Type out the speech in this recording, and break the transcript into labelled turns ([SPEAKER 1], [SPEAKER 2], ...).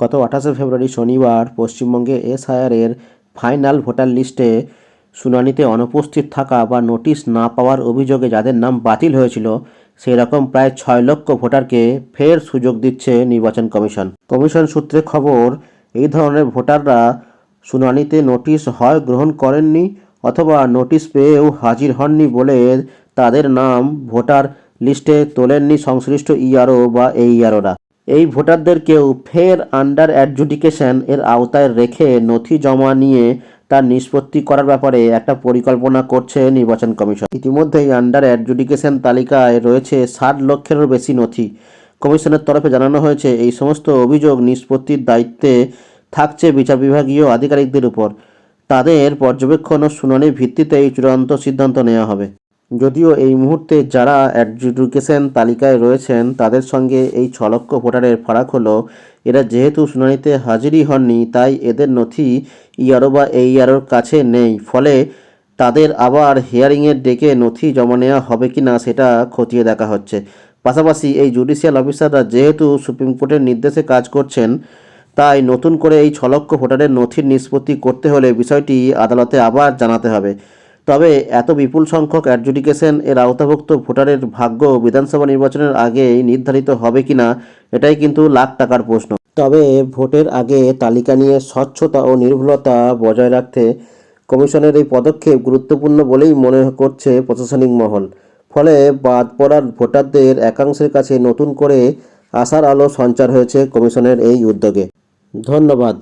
[SPEAKER 1] গত 28শে ফেব্রুয়ারি শনিবার পশ্চিমবঙ্গে এসআইআর-এর ফাইনাল ভোটার লিস্টে শুনানিতে অনুপস্থিত থাকা বা নোটিশ না পাওয়ার অভিযোগে যাদের নাম বাতিল হয়েছিল সেই রকম প্রায় 6 লক্ষ ভোটারকে ফের সুযোগ দিচ্ছে নির্বাচন কমিশন। কমিশন সূত্রে খবর, এই ধরনের ভোটাররা শুনানিতে নোটিশ হয় গ্রহণ করেননি অথবা নোটিশ পেয়েও হাজির হননি বলে তাদের নাম ভোটার লিস্টে তোলেননি সংশ্লিষ্ট ইআরও বা এইআরওরা। এই ভোটারদেরকেও ফের আন্ডার অ্যাডজুডিকেশন এর আওতায় রেখে নথি জমা নিয়ে তার নিষ্পত্তি করার ব্যাপারে একটা পরিকল্পনা করছে নির্বাচন কমিশন। ইতিমধ্যেই আন্ডার অ্যাডজুডিকেশন তালিকায় রয়েছে 60 লক্ষেরও বেশি নথি। কমিশনের তরফে জানানো হয়েছে, এই সমস্ত অভিযোগ নিষ্পত্তির দায়িত্বে থাকছে বিচার বিভাগীয় আধিকারিকদের উপর। তাদের পর্যবেক্ষণ ও শুনানির ভিত্তিতেই চূড়ান্ত সিদ্ধান্ত নেওয়া হবে। যদিও এই মুহূর্তে যারা অ্যাডজুডিকেশন তালিকায় রয়েছেন তাদের সঙ্গে এই 6 লক্ষ ভোটারের ফারাক হলো, এরা যেহেতু শুনানিতে হাজিরই হননি তাই এদের নথি ইআরও বা এইআরওর কাছে নেই। ফলে তাদের আবার হিয়ারিংয়ে ডেকে নথি জমা নেওয়া হবে কি না সেটা খতিয়ে দেখা হচ্ছে। পাশাপাশি এই জুডিশিয়াল অফিসাররা যেহেতু সুপ্রিম কোর্টের নির্দেশে কাজ করছেন, তাই নতুন করে এই 6 লক্ষ ভোটারের নথির নিষ্পত্তি করতে হলে বিষয়টি আদালতে আবার জানাতে হবে। তবে এত বিপুল সংখ্যক অ্যাডজুডিকেশন এর আওতাভুক্ত ভোটারের ভাগ্য বিধানসভা নির্বাচনের আগেই নির্ধারিত হবে কিনা এটাই কিন্তু লাখ টাকার প্রশ্ন। তবে ভোটের আগে তালিকা নিয়ে স্বচ্ছতা ও নির্ভুলতা বজায় রাখতে কমিশনের এই পদক্ষেপ গুরুত্বপূর্ণ বলেই মনে করছে প্রশাসনিক মহল। ফলে বাদ পড়া ভোটারদের একাংশের কাছে নতুন করে আশার আলো সঞ্চার হয়েছে কমিশনের এই উদ্যোগে। ধন্যবাদ।